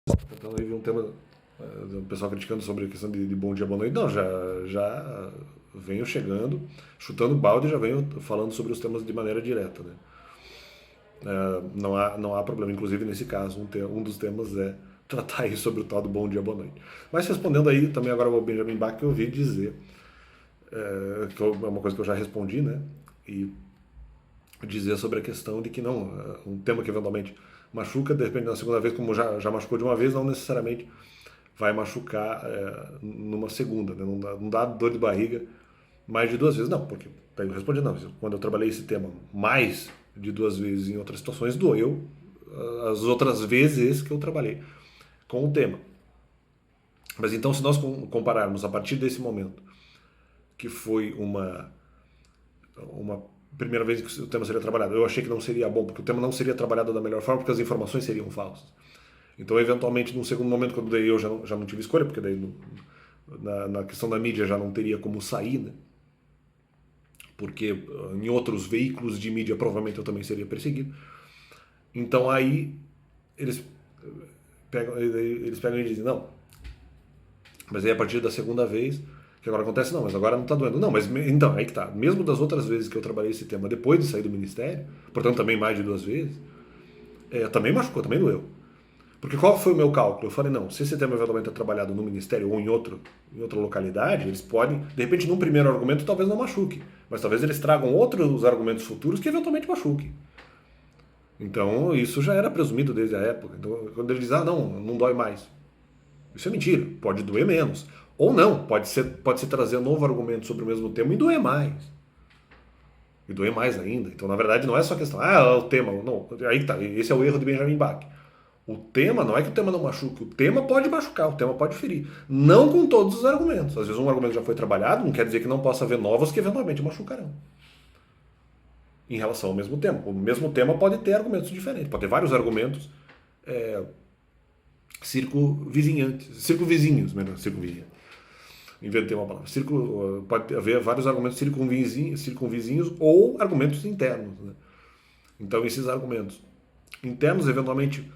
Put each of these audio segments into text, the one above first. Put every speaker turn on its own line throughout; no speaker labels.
Então aí vi um tema, do pessoal criticando sobre a questão de bom dia, boa noite. Não, já venho chegando, chutando balde, já venho falando sobre os temas de maneira direta, né? Não há problema, inclusive nesse caso, um dos temas é tratar aí sobre o tal do bom dia, boa noite. Mas respondendo aí também agora o Benjamin Bach, que eu ouvi dizer, é uma coisa que eu já respondi, né? E dizer sobre a questão de que não, um tema que eventualmente machuca, de repente na segunda vez, como já machucou de uma vez, não necessariamente vai machucar numa segunda, né? Não dá dor de barriga mais de duas vezes, não, porque daí eu respondi, não, quando eu trabalhei esse tema mais de duas vezes em outras situações, doeu as outras vezes que eu trabalhei com o tema. Mas então, se nós compararmos a partir desse momento, que foi uma primeira vez que o tema seria trabalhado, eu achei que não seria bom, porque o tema não seria trabalhado da melhor forma, porque as informações seriam falsas. Então, eventualmente, num segundo momento, quando daí eu já não tive escolha, porque daí na questão da mídia já não teria como sair, né? Porque em outros veículos de mídia provavelmente eu também seria perseguido. Então aí eles pegam e dizem, não, mas aí a partir da segunda vez, que agora acontece, não, mas agora não está doendo. Não, mas então, aí que tá. Mesmo das outras vezes que eu trabalhei esse tema depois de sair do ministério, portanto também mais de duas vezes, também machucou, também doeu. Porque qual foi o meu cálculo? Eu falei, não, se esse tema eventualmente é trabalhado no ministério ou em outra localidade, eles podem, de repente, num primeiro argumento, talvez não machuque. Mas talvez eles tragam outros argumentos futuros que eventualmente machuquem. Então, isso já era presumido desde a época. Então, quando ele diz, não dói mais. Isso é mentira. Pode doer menos. Ou não, pode se trazer um novo argumento sobre o mesmo tema e doer mais. E doer mais ainda. Então, na verdade, não é só questão, o tema. Não, aí tá. Esse é o erro de Benjamin Bach. O tema, não é que o tema não machuque, o tema pode machucar, o tema pode ferir. Não com todos os argumentos. Às vezes um argumento já foi trabalhado, não quer dizer que não possa haver novos que eventualmente machucarão. Em relação ao mesmo tema. O mesmo tema pode ter argumentos diferentes, pode ter vários argumentos circunvizinhos, melhor, circunvizinhos. Inventei uma palavra. Pode haver vários argumentos circunvizinhos ou argumentos internos. Né? Então, esses argumentos internos, eventualmente,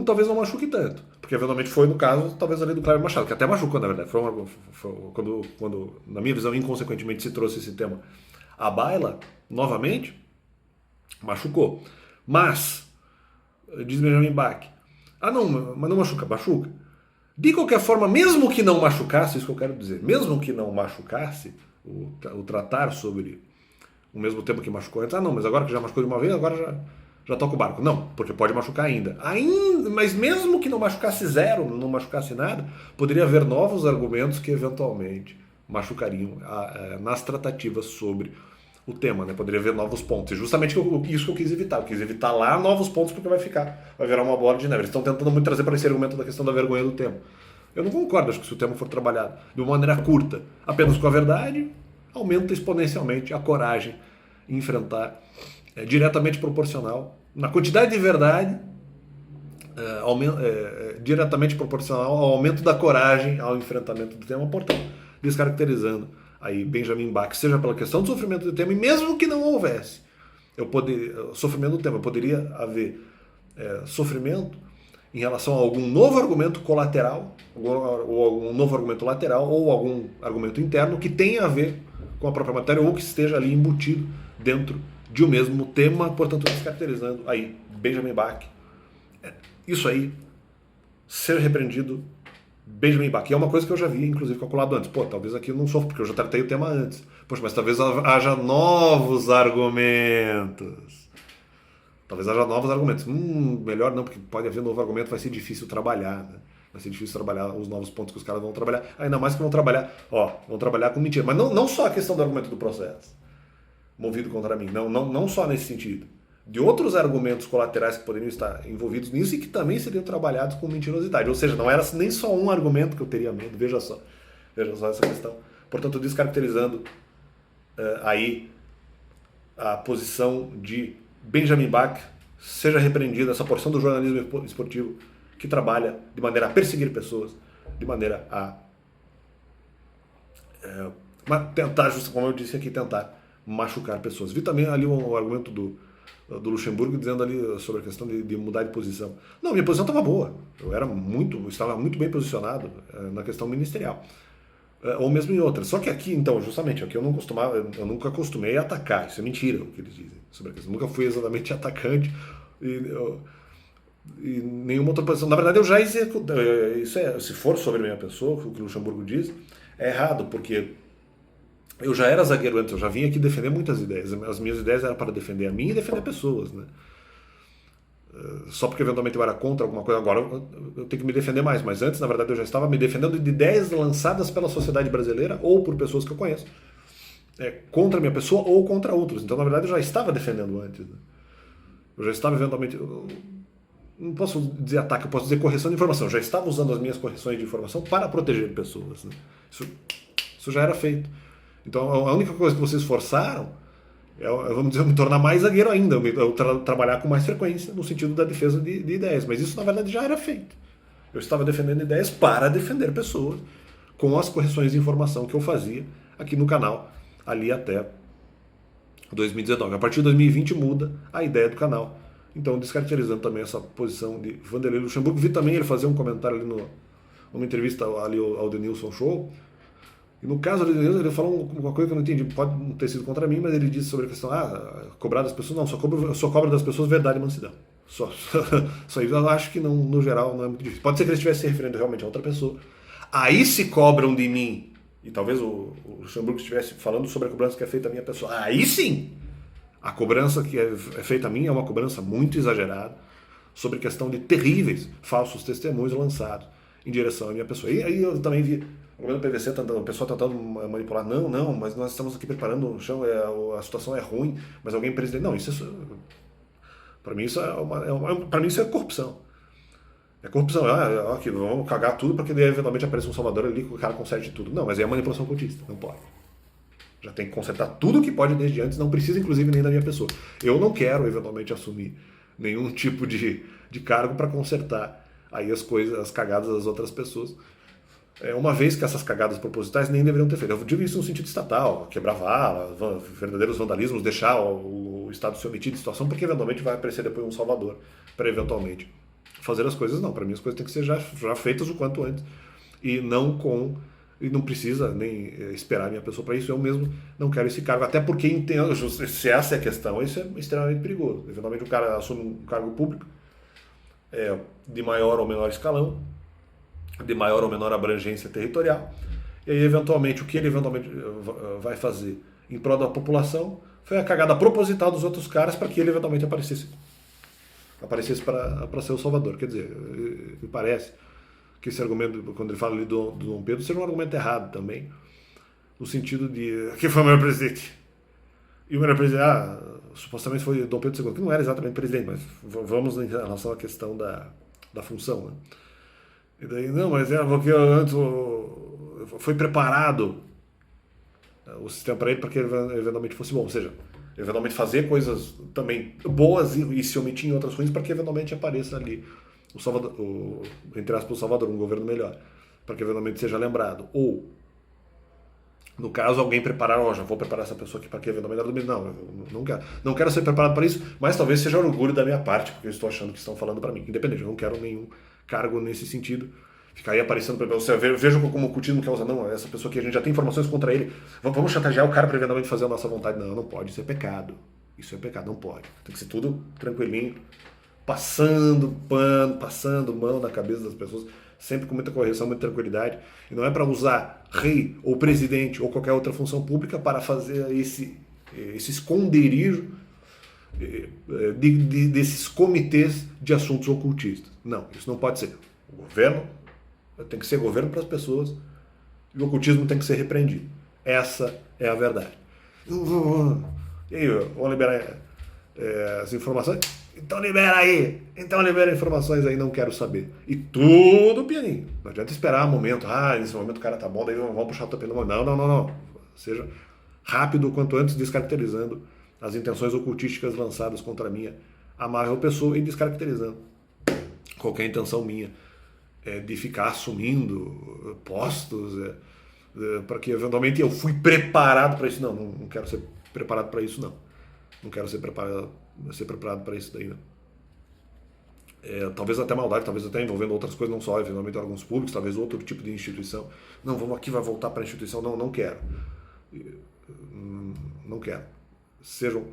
talvez não machuque tanto. Porque, eventualmente, foi no caso, talvez, ali do Cléber Machado, que até machucou, na verdade. Quando, na minha visão, inconsequentemente se trouxe esse tema à baila, novamente, machucou. Mas, diz Benjamin Bach, não, mas não machuca, machuca. De qualquer forma, mesmo que não machucasse, isso que eu quero dizer, mesmo que não machucasse, o tratar sobre o mesmo tempo que machucou antes, não, mas agora que já machucou de uma vez, agora já toca o barco. Não, porque pode machucar ainda. Mas mesmo que não machucasse zero, não machucasse nada, poderia haver novos argumentos que eventualmente machucariam nas tratativas sobre o tema, né? Poderia haver novos pontos. E justamente isso que eu quis evitar. Eu quis evitar lá novos pontos porque vai virar uma bola de neve. Eles estão tentando muito trazer para esse argumento da questão da vergonha do tema. Eu não concordo, acho que se o tema for trabalhado de uma maneira curta, apenas com a verdade, aumenta exponencialmente a coragem em enfrentar, diretamente proporcional, na quantidade de verdade, diretamente proporcional ao aumento da coragem ao enfrentamento do tema, portanto, descaracterizando aí Benjamin Bach, seja pela questão do sofrimento do tema, e mesmo que não houvesse sofrimento do tema, poderia haver sofrimento em relação a algum novo argumento colateral, ou algum novo argumento lateral, ou algum argumento interno que tenha a ver com a própria matéria, ou que esteja ali embutido dentro de um mesmo tema, portanto, descaracterizando aí Benjamin Bach. Isso aí, ser repreendido Benjamin Bach. E é uma coisa que eu já vi, inclusive, calculado antes. Talvez aqui eu não sofro, porque eu já tratei o tema antes. Poxa, mas talvez haja novos argumentos. Talvez haja novos argumentos. Melhor não, porque pode haver novo argumento, vai ser difícil trabalhar, né? Vai ser difícil trabalhar os novos pontos que os caras vão trabalhar. Ainda mais que vão trabalhar com mentira. Mas não só a questão do argumento do processo, movido contra mim. Não só nesse sentido. De outros argumentos colaterais que poderiam estar envolvidos nisso e que também seriam trabalhados com mentirosidade. Ou seja, não era nem só um argumento que eu teria medo. Veja só essa questão. Portanto, descaracterizando aí a posição de Benjamin Bach, seja repreendida essa porção do jornalismo esportivo que trabalha de maneira a perseguir pessoas, de maneira a tentar, como eu disse aqui, tentar machucar pessoas. Vi também ali um argumento do Luxemburgo dizendo ali sobre a questão de mudar de posição. Não, minha posição estava boa. Estava muito bem posicionado na questão ministerial. Ou mesmo em outras. Só que aqui, então, justamente, aqui eu nunca acostumei a atacar. Isso é mentira o que eles dizem sobre a questão. Nunca fui exatamente atacante e nenhuma outra posição. Na verdade, eu já executei. Se for sobre a minha pessoa, o que o Luxemburgo diz, é errado, porque eu já era zagueiro antes, eu já vim aqui defender muitas ideias. As minhas ideias eram para defender a mim e defender pessoas, né? Só porque eventualmente eu era contra alguma coisa, agora eu tenho que me defender mais. Mas antes, na verdade, eu já estava me defendendo de ideias lançadas pela sociedade brasileira ou por pessoas que eu conheço, contra a minha pessoa ou contra outros. Então, na verdade, eu já estava defendendo antes, né? Eu já estava eventualmente... Não posso dizer ataque, eu posso dizer correção de informação. Eu já estava usando as minhas correções de informação para proteger pessoas, né? Isso já era feito. Então, a única coisa que vocês forçaram vamos dizer, eu me tornar mais zagueiro ainda, eu trabalhar com mais frequência no sentido da defesa de ideias. Mas isso, na verdade, já era feito. Eu estava defendendo ideias para defender pessoas com as correções de informação que eu fazia aqui no canal, ali até 2019. A partir de 2020 muda a ideia do canal. Então, descaracterizando também essa posição de Vanderlei Luxemburgo. Vi também ele fazer um comentário ali numa entrevista ali ao Denilson Show. E no caso do Denilson, ele falou uma coisa que eu não entendi. Pode não ter sido contra mim, mas ele disse sobre a questão, cobrar das pessoas. Não, só cobro das pessoas verdade e mansidão. Só isso eu acho que não, no geral não é muito difícil. Pode ser que ele estivesse se referindo realmente a outra pessoa. Aí se cobram de mim, e talvez o Luxemburgo estivesse falando sobre a cobrança que é feita à minha pessoa. Aí sim! A cobrança que é feita a mim é uma cobrança muito exagerada sobre questão de terríveis falsos testemunhos lançados em direção à minha pessoa. E aí eu também vi o governo do PVC, o pessoal tentando manipular. Não, mas nós estamos aqui preparando o chão, a situação é ruim, mas alguém presidente. Não, para mim isso para mim isso é corrupção. É corrupção. Aqui, vamos cagar tudo para que eventualmente apareça um Salvador ali que o cara conserte tudo. Não, mas é manipulação cultista, não pode. Já tem que consertar tudo que pode desde antes, não precisa inclusive nem da minha pessoa. Eu não quero eventualmente assumir nenhum tipo de cargo para consertar aí as coisas, as cagadas das outras pessoas. Uma vez que essas cagadas propositais nem deveriam ter feito. Eu digo isso no sentido estatal, quebrar vala, verdadeiros vandalismos, deixar o Estado se omitir de situação, porque eventualmente vai aparecer depois um salvador para eventualmente fazer as coisas. Não, para mim as coisas têm que ser já feitas o quanto antes. E não precisa nem esperar a minha pessoa para isso. Eu mesmo não quero esse cargo, até porque entendo, se essa é a questão, isso é extremamente perigoso. Eventualmente o cara assume um cargo público de maior ou menor escalão, de maior ou menor abrangência territorial, e aí eventualmente o que ele eventualmente vai fazer em prol da população foi a cagada proposital dos outros caras para que ele eventualmente aparecesse para ser o salvador. Quer dizer, me parece que esse argumento, quando ele fala ali do Dom Pedro, seja um argumento errado também, no sentido de quem foi o melhor presidente? E o melhor presidente, supostamente foi Dom Pedro II, que não era exatamente presidente, mas vamos em relação à questão da função, né? E daí, não, mas porque antes foi preparado o sistema para ele para que ele eventualmente fosse bom. Ou seja, eventualmente fazer coisas também boas e se omitir em outras ruins para que eventualmente apareça ali o Salvador, entre aspas, o Salvador, um governo melhor, para que eventualmente seja lembrado. Ou, no caso, alguém preparar, já vou preparar essa pessoa aqui para que eventualmente ela domine. Não, eu não quero ser preparado para isso, mas talvez seja orgulho da minha parte, porque eu estou achando que estão falando para mim. Independente, eu não quero nenhum cargo nesse sentido. Ficar aí aparecendo para você, veja como o cultismo quer usar. Não, essa pessoa aqui, a gente já tem informações contra ele. Vamos chantagear o cara para eventualmente fazer a nossa vontade. Não pode, isso é pecado. Isso é pecado, não pode. Tem que ser tudo tranquilinho, passando mão na cabeça das pessoas, sempre com muita correção, muita tranquilidade. E não é para usar rei ou presidente ou qualquer outra função pública para fazer esse esconderijo desses comitês de assuntos ocultistas. Não, isso não pode ser. O governo tem que ser governo para as pessoas e o ocultismo tem que ser repreendido. Essa é a verdade. E aí, vamos liberar as informações? Então libera informações aí, não quero saber. E tudo pianinho. Não adianta esperar um momento, nesse momento o cara tá bom, daí vamos puxar o tapete. Não. Seja rápido o quanto antes, descaracterizando as intenções ocultísticas lançadas contra a minha amável pessoa e descaracterizando qualquer intenção minha de ficar assumindo postos para que eventualmente eu fui preparado para isso. Não quero ser preparado para isso, não. Não quero ser preparado para isso daí, não. Talvez até maldade, talvez até envolvendo outras coisas, não só eventualmente órgãos públicos, talvez outro tipo de instituição. Não, vamos aqui, vai voltar para a instituição. Não, não quero. Não quero. Sejam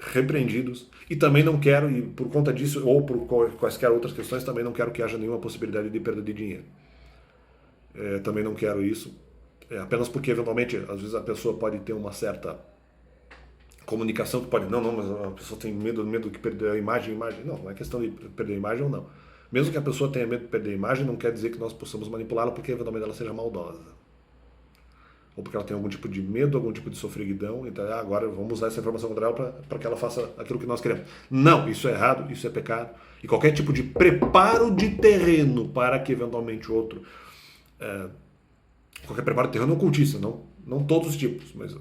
repreendidos. E também não quero, e por conta disso, ou por quaisquer outras questões, também não quero que haja nenhuma possibilidade de perda de dinheiro. Também não quero isso. Apenas porque, eventualmente, às vezes a pessoa pode ter uma certa comunicação que pode... Não, mas a pessoa tem medo de perder a imagem. Não é questão de perder a imagem ou não. Mesmo que a pessoa tenha medo de perder a imagem, não quer dizer que nós possamos manipulá-la porque, eventualmente, ela seja maldosa. Ou porque ela tem algum tipo de medo, algum tipo de sofreguidão, então agora vamos usar essa informação contra ela para que ela faça aquilo que nós queremos. Não, isso é errado, isso é pecado. E qualquer tipo de preparo de terreno para que eventualmente outro... qualquer preparo de terreno ocultista, não todos os tipos, mas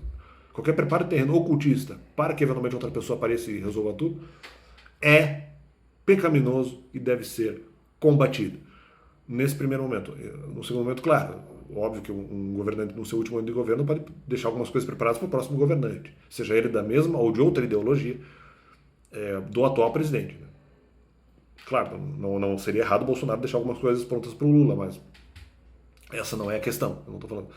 qualquer preparo de terreno ocultista para que eventualmente outra pessoa apareça e resolva tudo, é pecaminoso e deve ser combatido. Nesse primeiro momento. No segundo momento, claro, óbvio que um governante no seu último ano de governo pode deixar algumas coisas preparadas para o próximo governante, seja ele da mesma ou de outra ideologia do atual presidente. Né? Claro, não seria errado o Bolsonaro deixar algumas coisas prontas para o Lula, mas essa não é a questão. Eu não estou falando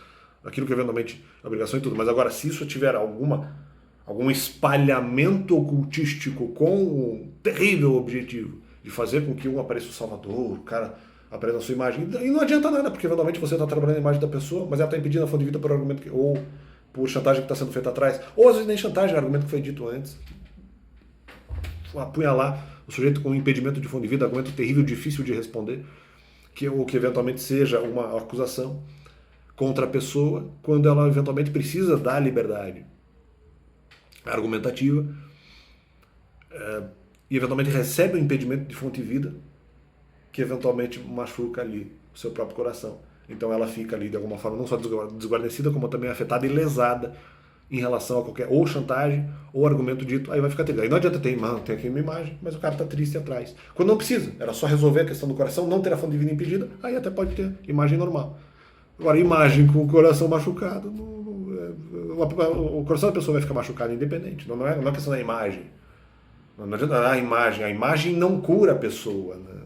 aquilo que eventualmente é obrigação e tudo, mas agora, se isso tiver algum espalhamento ocultístico com o terrível objetivo de fazer com que um apareça o Salvador, o cara aparece na sua imagem, e não adianta nada, porque eventualmente você está trabalhando a imagem da pessoa, mas ela está impedindo a fonte de vida por argumento ou por chantagem que está sendo feita atrás, ou às vezes nem chantagem, é argumento que foi dito antes. Apunhalar o sujeito com um impedimento de fonte de vida, argumento terrível, difícil de responder, ou que eventualmente seja uma acusação contra a pessoa, quando ela eventualmente precisa da liberdade argumentativa, e eventualmente recebe um impedimento de fonte de vida, que eventualmente machuca ali o seu próprio coração. Então ela fica ali de alguma forma não só desguarnecida, como também afetada e lesada em relação a qualquer ou chantagem ou argumento dito, aí vai ficar triste. Aí não adianta ter aqui uma imagem, mas o cara está triste atrás. Quando não precisa, era só resolver a questão do coração, não ter a fonte de vida impedida, aí até pode ter imagem normal. Agora, imagem com o coração machucado, o coração da pessoa vai ficar machucado independente, não é questão da imagem. Não adianta a imagem não cura a pessoa, né?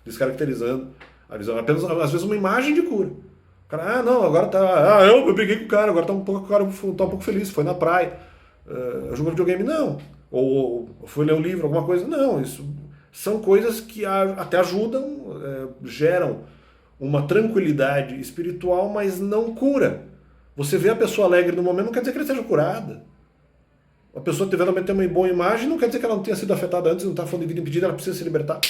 Descaracterizando a visão. Apenas, às vezes, uma imagem de cura. O cara, não, agora tá. Eu briguei com o cara, agora o cara tá um pouco feliz, foi na praia. Jogou videogame, não. Ou foi ler um livro, alguma coisa. Não, isso são coisas que até ajudam, geram uma tranquilidade espiritual, mas não cura. Você vê a pessoa alegre no momento, não quer dizer que ela esteja curada. A pessoa eventualmente tem uma boa imagem, não quer dizer que ela não tenha sido afetada antes, não está falando de vida impedida, ela precisa se libertar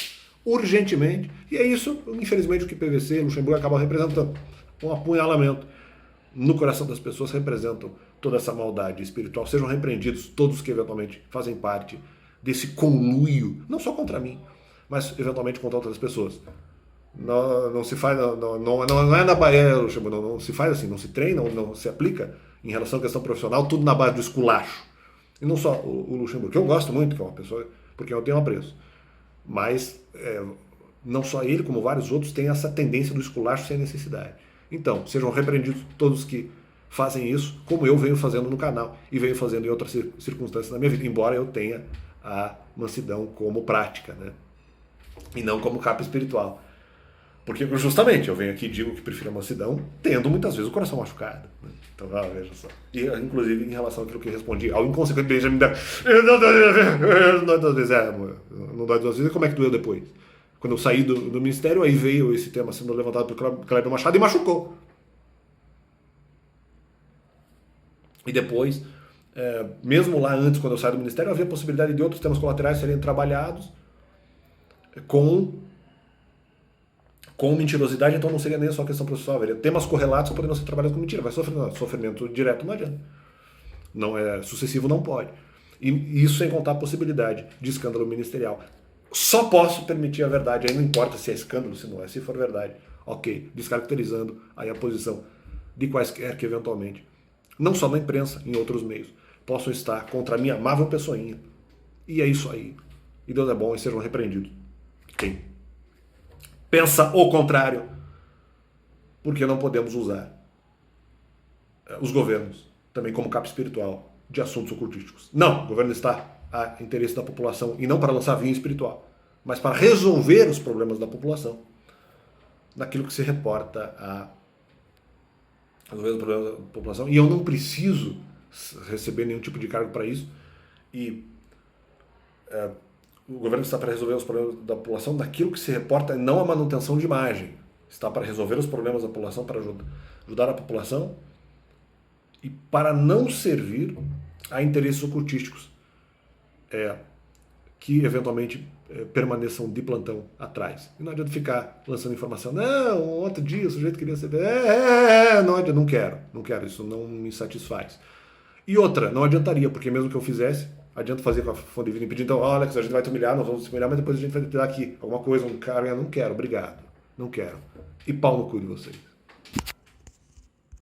urgentemente. E é isso, infelizmente, o que PVC e Luxemburgo acabam representando. Um apunhalamento no coração das pessoas representam toda essa maldade espiritual. Sejam repreendidos todos que eventualmente fazem parte desse conluio, não só contra mim, mas eventualmente contra outras pessoas. Não se faz, não é na Bahia, Luxemburgo, não se faz assim, não se treina, não se aplica em relação à questão profissional, tudo na base do esculacho. E não só o Luxemburgo, que eu gosto muito, que é uma pessoa porque eu tenho apreço. Mas não só ele, como vários outros, têm essa tendência do esculacho sem necessidade. Então, sejam repreendidos todos que fazem isso, como eu venho fazendo no canal e venho fazendo em outras circunstâncias na minha vida, embora eu tenha a mansidão como prática, né? E não como capa espiritual. Porque justamente eu venho aqui e digo que prefiro a mansidão, tendo muitas vezes o coração machucado. Né? Então, veja só. E, inclusive, em relação àquilo que eu respondi ao inconsequente Benjamin, não dói duas vezes. Não dói duas vezes. E como é que doeu depois? Quando eu saí do ministério, aí veio esse tema sendo levantado pelo Kleber Machado e machucou. E depois, mesmo lá antes, quando eu saí do ministério, havia a possibilidade de outros temas colaterais serem trabalhados com mentirosidade, então não seria nem só questão processual, haveria temas correlatos que poderiam ser trabalhados com mentira, vai sofrimento direto não adianta. Não é sucessivo, não pode. E isso sem contar a possibilidade de escândalo ministerial. Só posso permitir a verdade, aí não importa se é escândalo, se não é, se for verdade. Ok, descaracterizando aí a posição de quaisquer que eventualmente, não só na imprensa, em outros meios, possam estar contra a minha amável pessoinha. E é isso aí. E Deus é bom e sejam repreendidos. Quem pensa o contrário, porque não podemos usar os governos também como capa espiritual de assuntos ocultísticos. Não, o governo está a interesse da população e não para lançar vinho espiritual, mas para resolver os problemas da população naquilo que se reporta a resolver os problemas da população. E eu não preciso receber nenhum tipo de cargo para isso. E o governo está para resolver os problemas da população daquilo que se reporta, não a manutenção de imagem. Está para resolver os problemas da população, para ajudar a população e para não servir a interesses ocultísticos que eventualmente permaneçam de plantão atrás. E não adianta ficar lançando informação. Não, outro dia o sujeito queria saber. Não adianta, não quero, isso não me satisfaz. E outra, não adiantaria, porque mesmo que eu fizesse, adianta fazer com a fonte divina e pedir, então, olha, a gente vai te humilhar, nós vamos te humilhar, mas depois a gente vai te dar aqui alguma coisa, um cara, não quero, obrigado, não quero. E pau no cu de vocês.